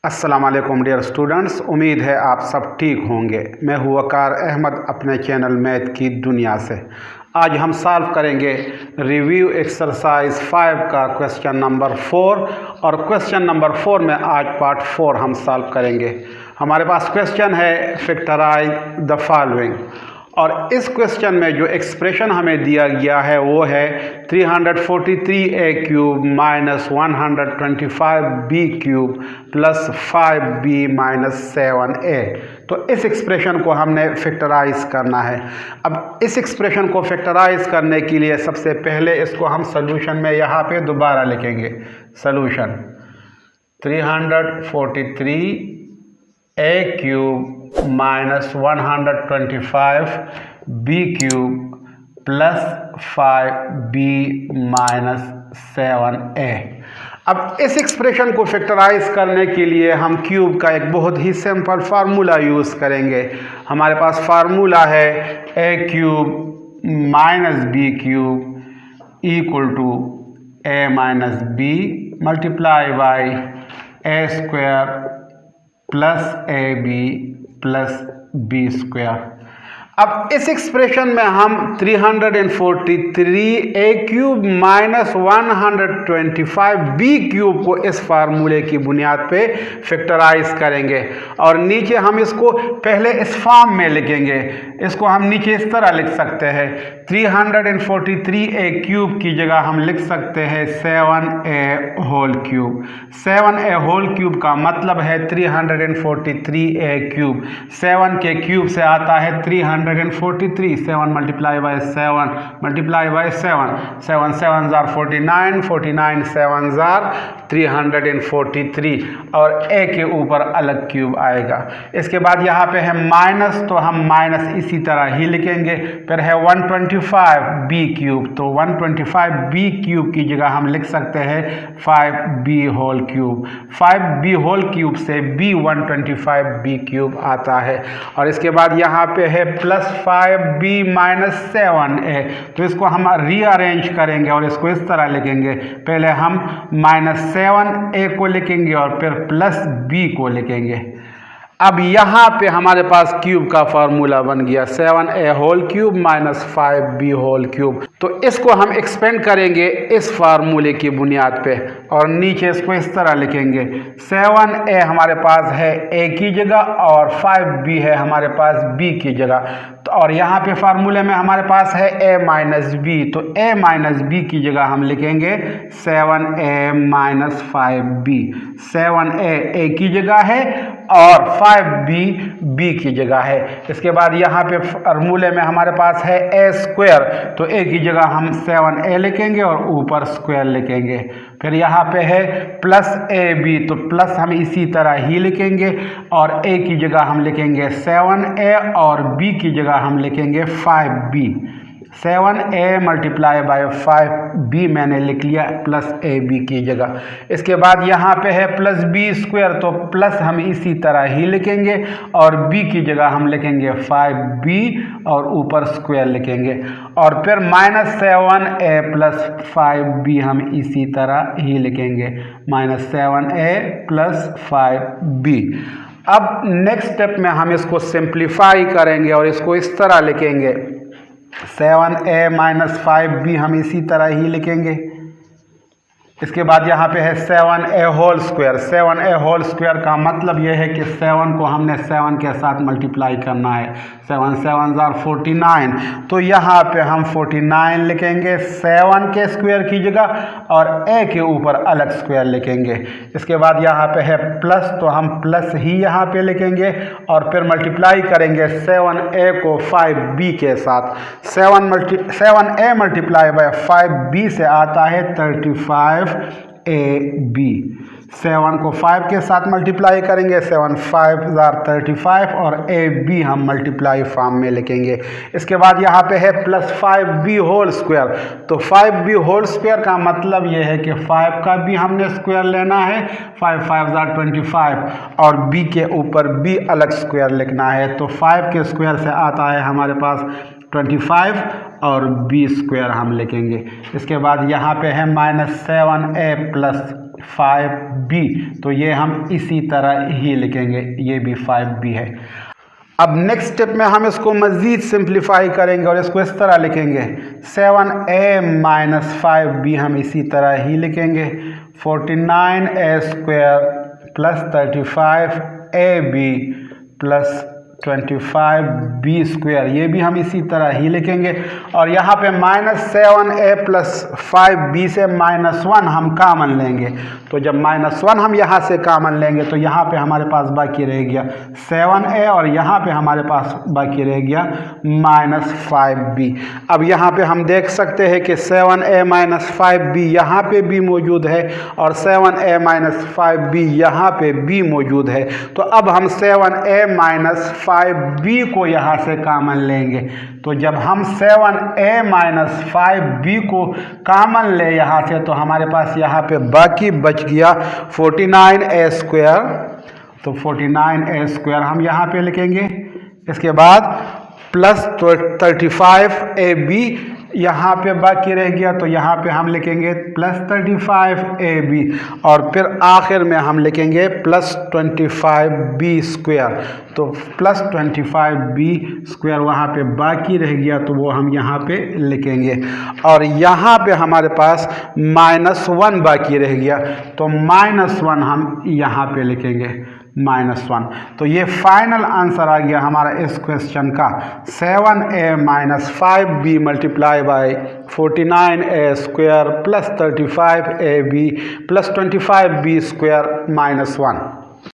अस्सलाम वालेकुम dear students, उम्मीद है आप सब ठीक होंगे। मैं हूँ वकार अहमद अपने चैनल मैथ की दुनिया से। आज हम सॉल्व करेंगे रिव्यू एक्सरसाइज 5 का क्वेश्चन नंबर 4 और क्वेश्चन नंबर 4 में आज पार्ट 4 हम सॉल्व करेंगे। हमारे पास क्वेश्चन है फैक्टराइज द फॉलोइंग और इस क्वेश्चन में जो एक्सप्रेशन हमें दिया गया है वो है 343a cube minus 125b cube plus 5b minus 7a। तो इस एक्सप्रेशन को हमने फैक्टराइज करना है। अब इस एक्सप्रेशन को फैक्टराइज करने के लिए सबसे पहले इसको हम सॉल्यूशन में यहाँ पे दोबारा लिखेंगे। Solution 343a cube minus 125b cube plus 5b minus 7a। अब इस एक्सप्रेशन को फैक्टराइज करने के लिए हम क्यूब का एक बहुत ही सिंपल फार्मूला यूज़ करेंगे। हमारे पास फार्मूला है a cube minus b cube equal to a minus b multiply by a square plus ab plus B square. अब इस एक्सप्रेशन में हम 343a cube minus 125b cube को इस फार्मूले की बुनियाद पे फैक्टराइज करेंगे और नीचे हम इसको पहले इस फॉर्म में लिखेंगे। इसको हम नीचे इस तरह लिख सकते हैं 343a क्यूब की जगह हम लिख सकते हैं 7a whole cube. 7a whole cube का मतलब है 343a क्यूब। 7 के क्यूब से आता है 343। 7 multiply by 7 multiply by 7 7 7 jar 49 49 7 jar 343 और a के ऊपर अलग क्यूब आएगा। इसके बाद यहाँ पे है माइनस, तो हम माइनस इसी तरह ही लिखेंगे। फिर है 125b क्यूब, तो 125b क्यूब की जगह हम लिख सकते हैं 5b whole cube. 5b whole cube से b 125b क्यूब आता है। और इसके बाद यहाँ पे है प्लस 5b माइनस 7a, तो इसको हम रीअरेंज करेंगे और इसको इस तरह लिखेंगे। पहले हम माइनस 7a को लिखेंगे और फिर प्लस b को लिखेंगे। अब यहाँ पे हमारे पास क्यूब का फार्मूला बन गया 7a whole cube minus 5b whole cube. तो इसको हम एक्सपेंड करेंगे इस फार्मूले की बुनियाद पे और नीचे इसको इस तरह लिखेंगे। 7a हमारे पास है a की जगह और 5b है हमारे पास b की जगह। तो और यहाँ पे फार्मूले में हमारे पास है a माइनस b, तो a माइनस b की जगह हम लिखेंगे 7a minus 5b। 7a a की जगह है और 5b b की जगह है। इसके बाद यहाँ पे फार्मूले में हमारे पास है a स्क्वायर, तो a की जगह हम 7a लिखेंगे और ऊपर स्क्वायर लिखेंगे। फिर यहाँ पे है प्लस ab, तो प्लस हम इसी तरह ही लिखेंगे और a की जगह हम लिखेंगे 7a और b की जगह हम लिखेंगे 5b। 7a multiply by 5b मैंने लिख लिया प्लस ab की जगह। इसके बाद यहाँ पे है प्लस b स्क्वायर, तो प्लस हम इसी तरह ही लिखेंगे और b की जगह हम लिखेंगे 5b और ऊपर स्क्वायर लिखेंगे। और फिर माइनस 7a प्लस 5b हम इसी तरह ही लिखेंगे माइनस 7a प्लस 5b। अब नेक्स्ट स्टेप में हम इसको सिंप्लीफाई करेंगे और इसको इस तरह लिखेंगे 7a माइनस 5b हम इसी तरह ही लिखेंगे। इसके बाद यहाँ पे है 7a whole square. 7a whole square का मतलब ये है कि 7 को हमने 7 के साथ मल्टीप्लाई करना है। 7 7 जार 49, तो यहाँ पे हम 49 लिखेंगे 7 के स्क्वायर की जगह और a के ऊपर अलग स्क्वायर लिखेंगे। इसके बाद यहाँ पे है प्लस, तो हम प्लस ही यहाँ पे लिखेंगे और फिर मल्टीप्लाई करेंगे 7a को 5b के साथ। 7a मल्टीप्लाई बाय 5b से आता है 35ab। 7 को 5 के साथ मल्टीप्लाई करेंगे 7 5 जार 35 और ab हम मल्टीप्लाई फॉर्म में लिखेंगे। इसके बाद यहाँ पे है प्लस 5b होल स्क्वायर, तो 5b होल स्क्वायर का मतलब ये है कि 5 का भी हमने स्क्वायर लेना है। 5 5 जार 25 और b के ऊपर b अलग स्क्वायर लिखना है, तो 5 के स्क्वायर से आता है हमारे पास 25 और b स्क्वायर हम लिखेंगे। इसके बाद यहाँ पे है माइनस 7a प्लस 5b। तो ये हम इसी तरह ही लिखेंगे, ये भी 5b है। अब नेक्स्ट स्टेप में हम इसको मज़ीद सिंप्लीफाई करेंगे और इसको इस तरह लिखेंगे 7a माइनस 5b, हम इसी तरह ही लिखेंगे 49a² plus 35ab plus 25b², ये भी हम इसी तरह ही लिखेंगे। और यहाँ पे -7a प्लस 5b से -1 हम कामन लेंगे, तो जब -1 हम यहाँ से कामन लेंगे तो यहाँ पे हमारे पास बाकी रह गया 7a और यहाँ पे हमारे पास बाकी रह गया -5b। अब यहाँ पे हम देख सकते हैं कि 7a माइनस 5b यहाँ पे भी मौजूद है और 7a माइनस 5b यहाँ पे भी मौजूद है। तो अब हम 7a माइनस 5b को यहाँ से कामन लेंगे, तो जब हम 7a माइनस 5b को कामन ले यहाँ से तो हमारे पास यहाँ पे बाकी बच गया 49a²। तो 49a² हम यहाँ पे लिखेंगे, इसके बाद प्लस 35ab यहाँ पे बाकी रह गया, तो यहाँ पे हम लिखेंगे प्लस 35ab और फिर आखिर में हम लिखेंगे प्लस 25b²। तो प्लस 25b² वहाँ पे बाकी रह गया, तो वो हम यहाँ पे लिखेंगे। और यहाँ पे हमारे पास -1 बाकी रह गया, तो -1 हम यहाँ पे लिखेंगे -1। तो ये फाइनल आंसर आ गया हमारा इस क्वेश्चन का 7a minus 5b multiply by 49a² plus 35ab plus 25b² -1।